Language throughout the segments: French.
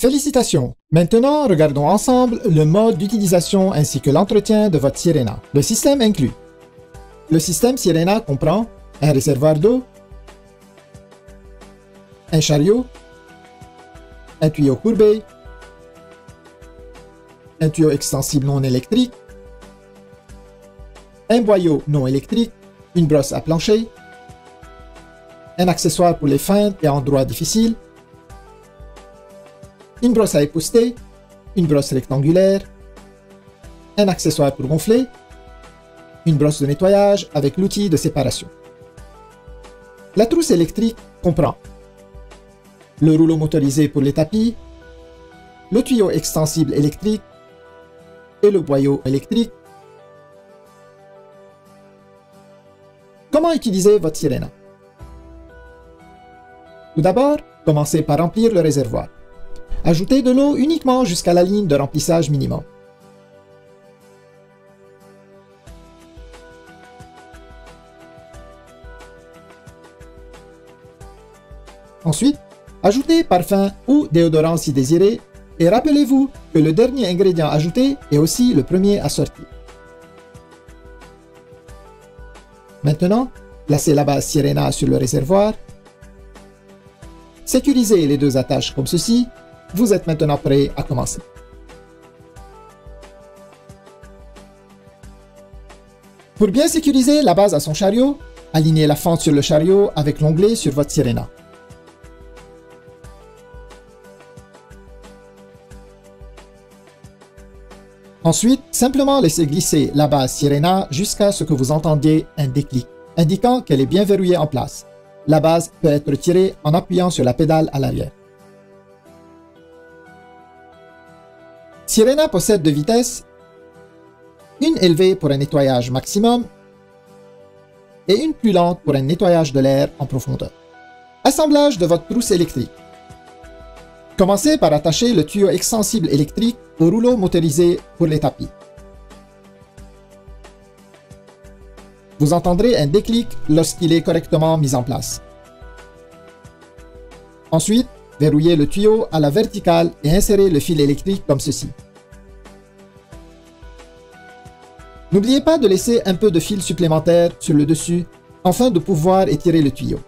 Félicitations! Maintenant, regardons ensemble le mode d'utilisation ainsi que l'entretien de votre Sirena. Le système inclus. Le système Sirena comprend un réservoir d'eau, un chariot, un tuyau courbé, un tuyau extensible non électrique, un boyau non électrique, une brosse à plancher, un accessoire pour les feintes et endroits difficiles, une brosse à épousseter, une brosse rectangulaire, un accessoire pour gonfler, une brosse de nettoyage avec l'outil de séparation. La trousse électrique comprend le rouleau motorisé pour les tapis, le tuyau extensible électrique et le boyau électrique. Comment utiliser votre Sirena? Tout d'abord, commencez par remplir le réservoir. Ajoutez de l'eau uniquement jusqu'à la ligne de remplissage minimum. Ensuite, ajoutez parfum ou déodorant si désiré et rappelez-vous que le dernier ingrédient ajouté est aussi le premier à sortir. Maintenant, placez la base Sirena sur le réservoir. Sécurisez les deux attaches comme ceci. Vous êtes maintenant prêt à commencer. Pour bien sécuriser la base à son chariot, alignez la fente sur le chariot avec l'onglet sur votre Sirena. Ensuite, simplement laissez glisser la base Sirena jusqu'à ce que vous entendiez un déclic, indiquant qu'elle est bien verrouillée en place. La base peut être retirée en appuyant sur la pédale à l'arrière. Sirena possède deux vitesses, une élevée pour un nettoyage maximum et une plus lente pour un nettoyage de l'air en profondeur. Assemblage de votre trousse électrique. Commencez par attacher le tuyau extensible électrique au rouleau motorisé pour les tapis. Vous entendrez un déclic lorsqu'il est correctement mis en place. Ensuite, verrouillez le tuyau à la verticale et insérez le fil électrique comme ceci. N'oubliez pas de laisser un peu de fil supplémentaire sur le dessus afin de pouvoir étirer le tuyau.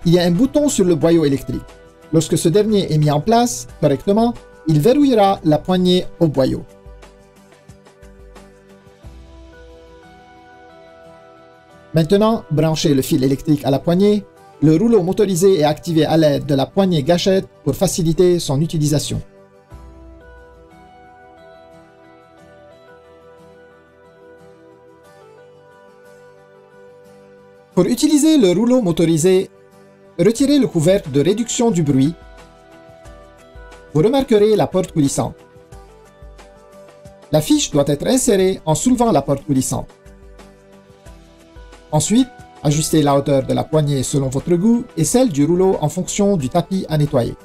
Il y a un bouton sur le boyau électrique. Lorsque ce dernier est mis en place correctement, il verrouillera la poignée au boyau. Maintenant, branchez le fil électrique à la poignée. Le rouleau motorisé est activé à l'aide de la poignée gâchette pour faciliter son utilisation. Pour utiliser le rouleau motorisé, retirez le couvercle de réduction du bruit. Vous remarquerez la porte coulissante. La fiche doit être insérée en soulevant la porte coulissante. Ensuite, ajustez la hauteur de la poignée selon votre goût et celle du rouleau en fonction du tapis à nettoyer.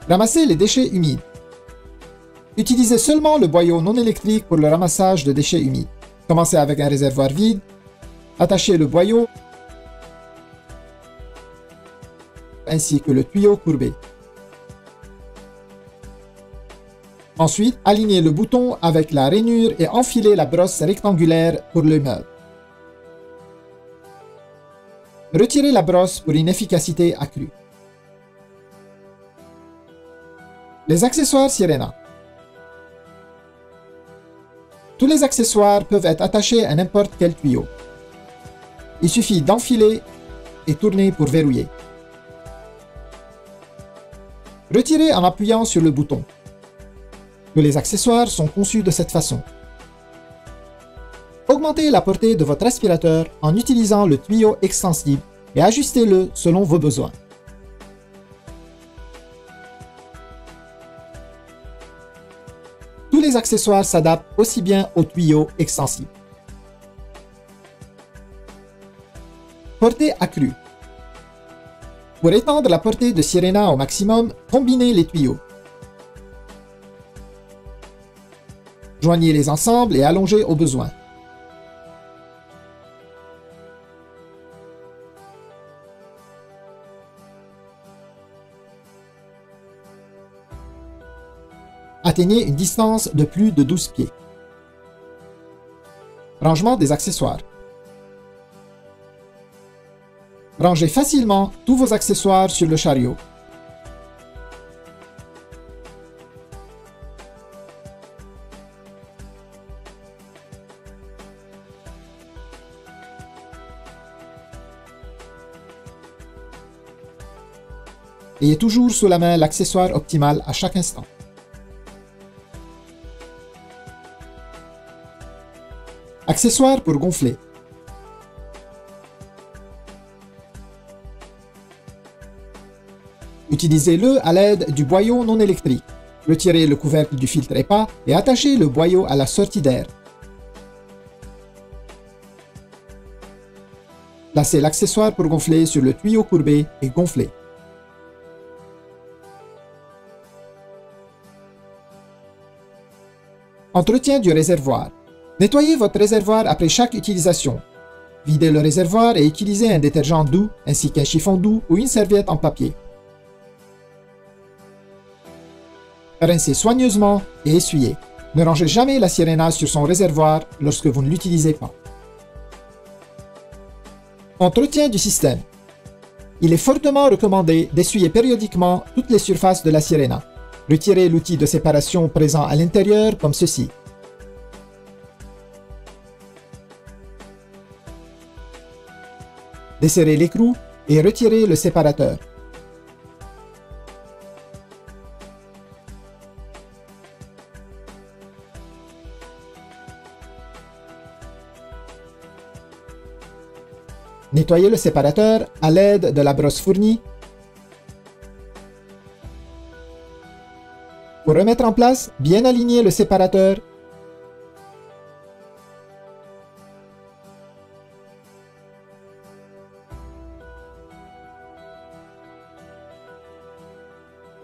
Ramassez les déchets humides. Utilisez seulement le boyau non électrique pour le ramassage de déchets humides. Commencez avec un réservoir vide. Attachez le boyau ainsi que le tuyau courbé. Ensuite, alignez le bouton avec la rainure et enfilez la brosse rectangulaire pour le meuble. Retirez la brosse pour une efficacité accrue. Les accessoires Sirena. Tous les accessoires peuvent être attachés à n'importe quel tuyau. Il suffit d'enfiler et tourner pour verrouiller. Retirez en appuyant sur le bouton. Tous les accessoires sont conçus de cette façon. Augmentez la portée de votre aspirateur en utilisant le tuyau extensible et ajustez-le selon vos besoins. Tous les accessoires s'adaptent aussi bien au tuyau extensible. Portée accrue. Pour étendre la portée de Sirena au maximum, combinez les tuyaux. Joignez-les ensemble et allongez au besoin. Atteignez une distance de plus de 12 pieds. Rangement des accessoires. Rangez facilement tous vos accessoires sur le chariot. Ayez toujours sous la main l'accessoire optimal à chaque instant. Accessoires pour gonfler. Utilisez-le à l'aide du boyau non électrique. Retirez le couvercle du filtre EPA et attachez le boyau à la sortie d'air. Placez l'accessoire pour gonfler sur le tuyau courbé et gonflez. Entretien du réservoir. Nettoyez votre réservoir après chaque utilisation. Videz le réservoir et utilisez un détergent doux ainsi qu'un chiffon doux ou une serviette en papier. Rincez soigneusement et essuyez. Ne rangez jamais la Sirena sur son réservoir lorsque vous ne l'utilisez pas. Entretien du système. Il est fortement recommandé d'essuyer périodiquement toutes les surfaces de la Sirena. Retirez l'outil de séparation présent à l'intérieur comme ceci. Desserrez l'écrou et retirez le séparateur. Nettoyez le séparateur à l'aide de la brosse fournie. Pour remettre en place, bien aligner le séparateur.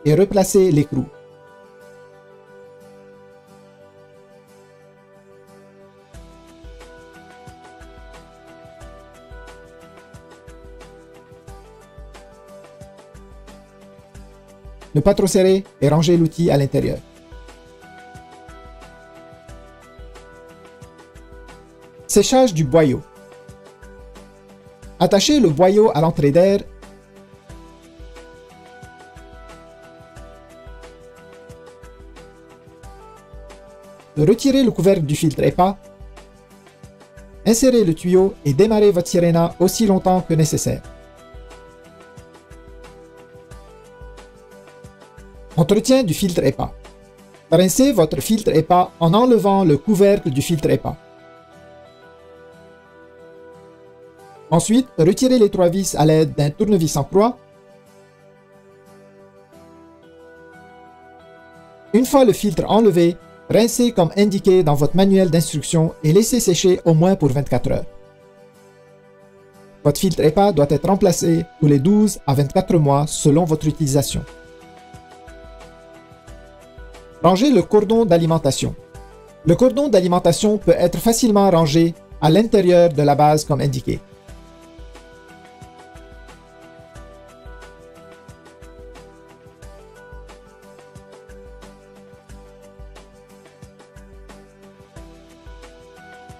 Et replacer l'écrou. Ne pas trop serrer et ranger l'outil à l'intérieur. Séchage du boyau. Attachez le boyau à l'entrée d'air. Retirez le couvercle du filtre EPA. Insérez le tuyau et démarrez votre Sirena aussi longtemps que nécessaire. Entretien du filtre EPA. Rincez votre filtre EPA en enlevant le couvercle du filtre EPA. Ensuite, retirez les 3 vis à l'aide d'un tournevis en croix. Une fois le filtre enlevé, rincez comme indiqué dans votre manuel d'instruction et laissez sécher au moins pour 24 heures. Votre filtre EPA doit être remplacé tous les 12 à 24 mois selon votre utilisation. Rangez le cordon d'alimentation. Le cordon d'alimentation peut être facilement rangé à l'intérieur de la base comme indiqué.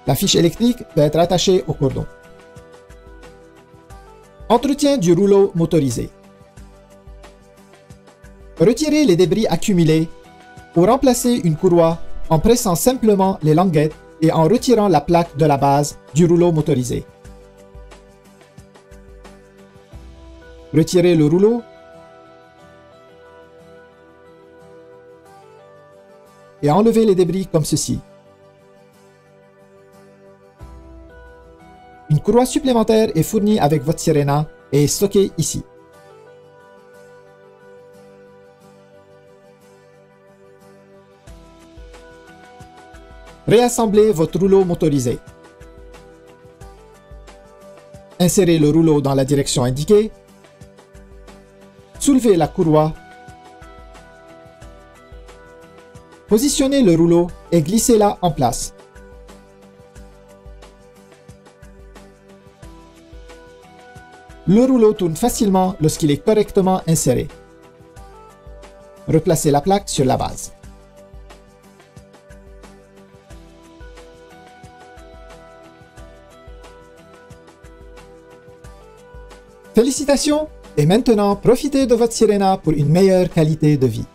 La fiche électrique peut être attachée au cordon. Entretien du rouleau motorisé. Retirez les débris accumulés ou remplacez une courroie en pressant simplement les languettes et en retirant la plaque de la base du rouleau motorisé. Retirez le rouleau et enlevez les débris comme ceci. Une courroie supplémentaire est fournie avec votre Sirena et est stockée ici. Réassemblez votre rouleau motorisé. Insérez le rouleau dans la direction indiquée. Soulevez la courroie. Positionnez le rouleau et glissez-la en place. Le rouleau tourne facilement lorsqu'il est correctement inséré. Replacez la plaque sur la base. Félicitations! Et maintenant, profitez de votre Sirena pour une meilleure qualité de vie.